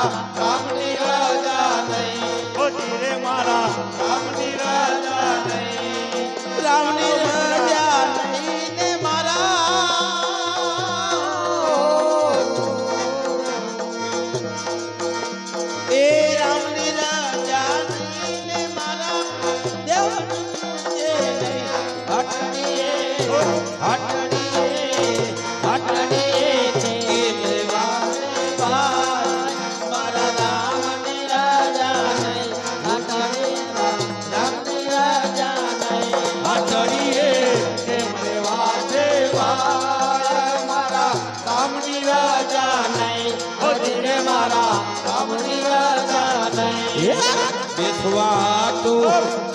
રામની રાજા નહીં ઓ ધીરે મારા રામની રાજા નહીં રામની રાજા નહીં ને મારા એ રામની રાજા નહીં ને મારા દેવ હટડીએ બેસવા તો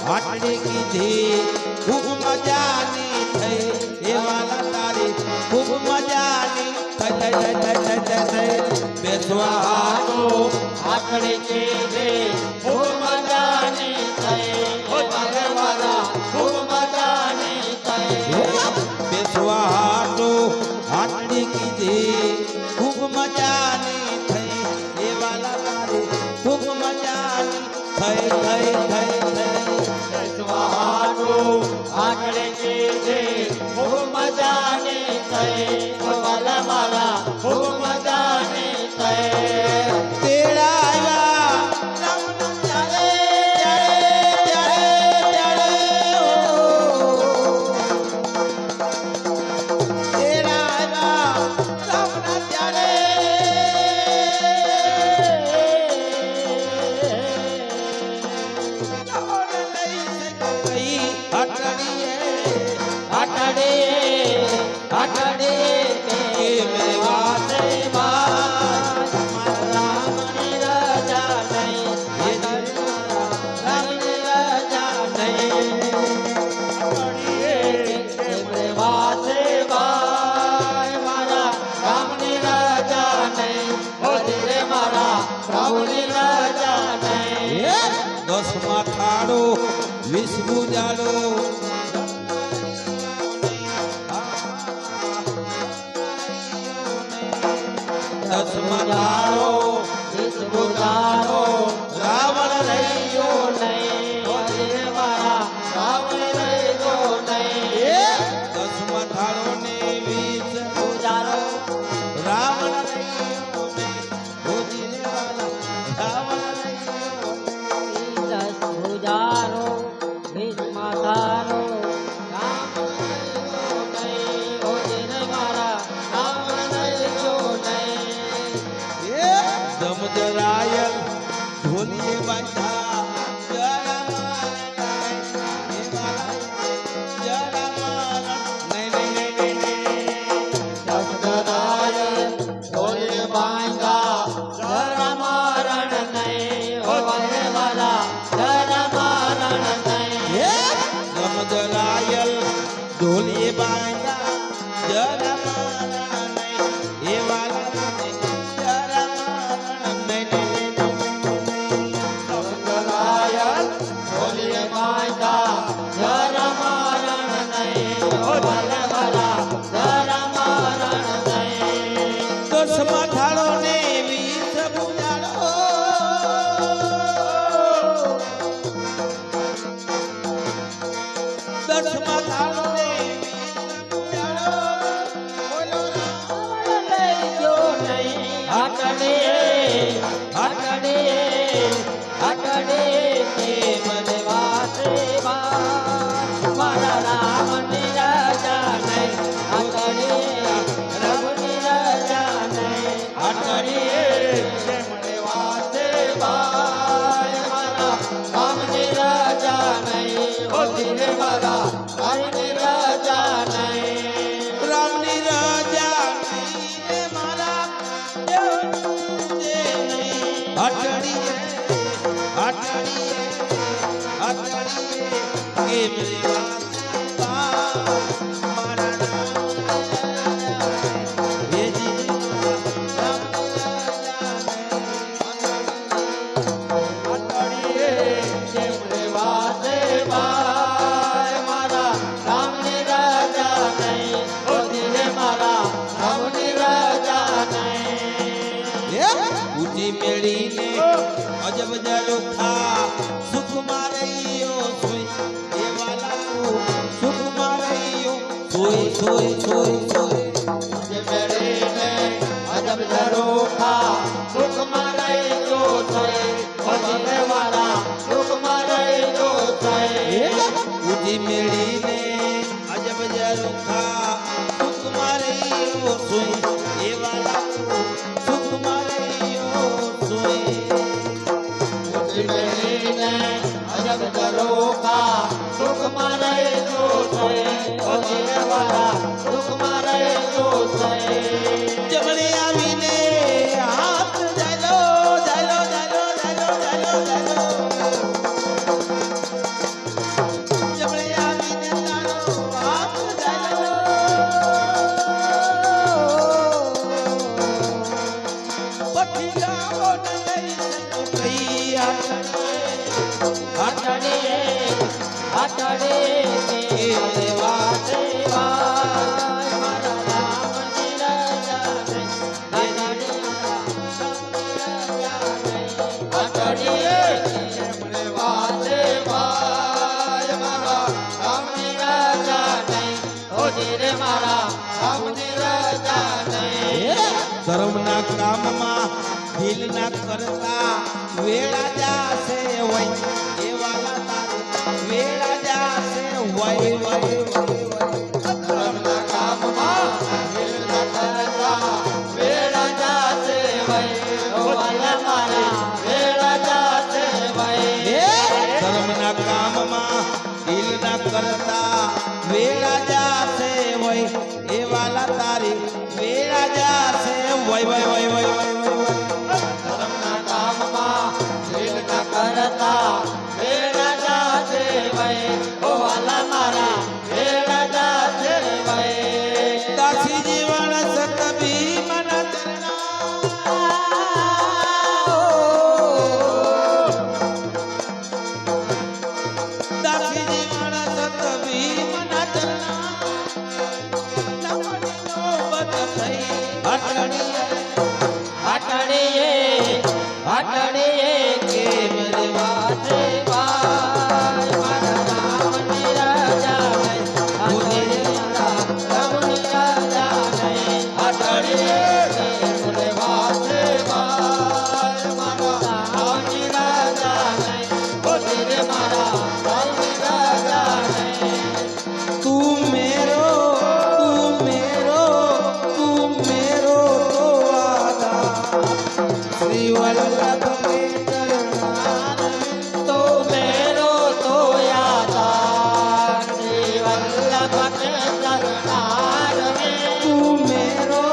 હાટડી કીધી ખૂબ મજાની થઈ એ વાલા તારી ખૂબ મજાની થઈ બેસવા તો હાટડી કીધી ખૂબ મજાની થઈ ઓ વાલા ખૂબ મજાની થઈ બેસવા તો હાટડી કીધી ખૂબ મજાની થઈ એ વાલા તારી ખૂબ મજાની થઈ આગળ છે ખૂબ મજાની થઈ વાલા મારા ખૂબ મજાની થઈ તેડાયા રામના ત્યારે તેડાયા રામના ત્યારે દસમા થાળો વિશ્વ જાડો દસમા થાળો વિશ્વ જાડો રાવણ રહ્યો નહીં રાવણ રહ્યો નહીં દસમા થાળો ને વિશ્વ જાડો રાવણ રહ્યો નહીં રાવણ પૂજારો ભીષ્માતારો રામ નહીં હો જેને મારા રામ નહીં સમજરાયલ ઢોલીએ બાંધા ઢોલીએ બાંધા જરા મારણ નહીં એ વાલા જરા મારણ નહીં ઢોલીએ બાંધા જરા મારણ નહીં ઓ વાલા જરા મારણ નહીં દસમા થાળો ને વીસ બુજાડો દસમા થાળો રામની રાજા નહીં મારા હટડીએ કેમ ઊંચી મેળીને અજબ જરોખા સુખમાં રહીયો સોય એ વાલા તું સુખમાં રહીયો સોય સોય સોય સોય ઊંચી મેળીને અજબ ઝરોખા સુખમાં રહેજો સોય ઓ જીવવાળા સુખમાં રહેજો સોય ઊંચી મેળીને અજબ જરોખા સુખમાં રહીયો સોય એ વાલા તું સુખમાં રહીયો સોય ઊંચી મેળીને અજબ ઝરોખા સુખમાં રહેજો સોય ઓ જીવવાળા સુખમાં રહેજો સોય જમણે આવીને હાથ જાલો જાલો જાલો જાલો જાલો જાલો જમણે આવીને તારો હાથ જાલો પઠીલા બોટ લઈ સંતો કઈ અટડીએ કે દેવા દેવાય મારા રામ નિરજાને અટડીએ કે દેવા દેવાય મારા રામ નિરજાને ઓ જીરે મારા રામ નિરજાને ધર્મના કામમાં દિલ ના કરતા વેળા જાશે વય એ વાલા તારે વેળા જાશે વય વય ધર્મના કામમાં દિલ ન કરતા વેળા જાશે વય ઓ વાલા મારા વેળા જાશે વય ધર્મના કામમાં દિલ ના કરતા વેળા જાશે વય એ વાલા તારી વેળા જાશે વય વય વય વય વય ધર્મના કામમાં દિલ ન કરતા વેળા જાશે વય ઓ વાલા મારા વેળા જાશે વય દાસી જીવન સત ભીમન દાસી જીવન સત ભીમન અટડીએ કે દેવા દેવાય મારા રામ નિરજાને રામ નિરજાને અટડીએ કે દેવા દેવાય મારા રામ નિરજાને ઓ જીરે મારા રામ નિરજાને તું મેરો તો વાદા શ્રી વલ્લભ કે ચરણાર તો મેરો તો યાદાર શ્રી વલ્લભ કે ચરણાર તું મેરો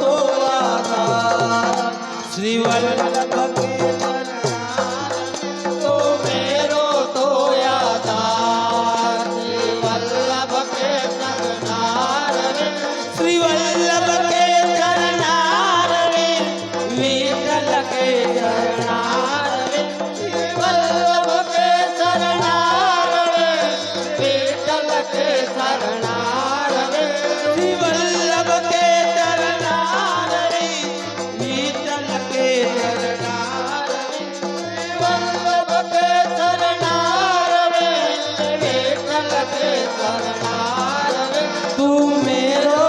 તો વાદા શ્રી વલ્લભ કે ચરણાર તો મેરો તો યાદાર શ્રી વલ્લભ કે ચરણાર શ્રી વલ્લભ કે ચરણાર વિઠ્ઠલ કે ચરણાર શ્રી વલ્લભ કે ચરણાર વિઠ્ઠલ કે ચરણાર શ્રી વલ્લભ કે ચરણાર વિઠ્ઠલ કે ચરણાર વલ્લભ કે ચરણાર વિઠ્ઠલ કે ચરણાર તું મેરો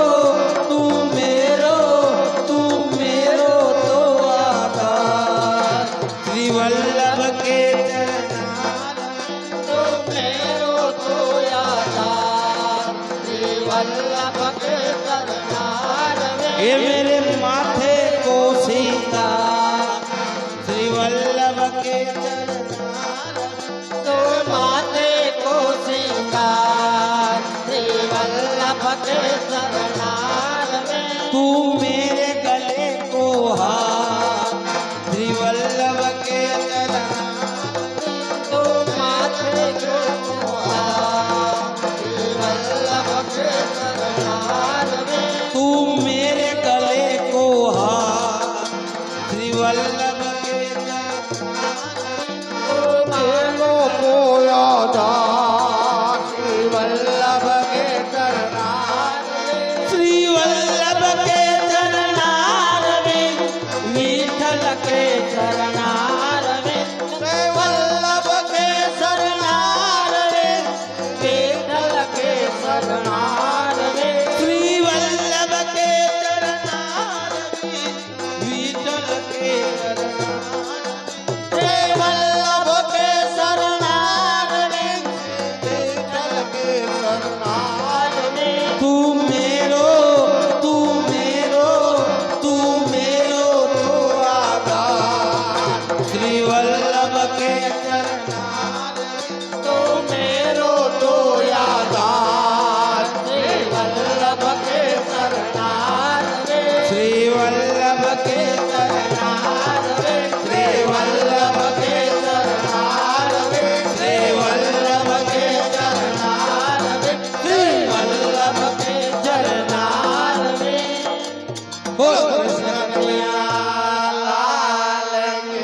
તો આધાર શ્રી વલ્લભ કે ચરણાર તો મેરો તો યાદાર શ્રી વલ્લભ કે ચરણાર એ મેરે માથે को सीता श्री वल्लभ के चरणार तो माथे को सिंगार श्री वल्लभ के चरणार में तू मेरे गले को हार श्री वल्लभ के चरणार तो माथे को हार श्री वल्लभ के चरणार में तू मेरे गले को हार श्री वल्लभ के चरणार श्री वल्लभ के चरणार में श्री वल्लभ के के शरणार वल्लभ के शरणार विठल के शरणार श्री वल्लभ के चरणार विठल के हे वल्लभ के शरणार विठल के शरणार तू मेरो तू मेरो तू मेरो तो आधार श्री वल्लभ के चरणार तो मेरो तो यादार श्री वल्लभ के शरणार श्री वल्लभ के शरणार श्री वल्लभ के शरणार श्री वल्लभ के शरणार श्री वल्लभ के शरणार बोलो कृष्ण कन्हैया लाल की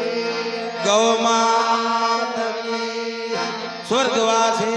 गौ मात स्वर्गवासी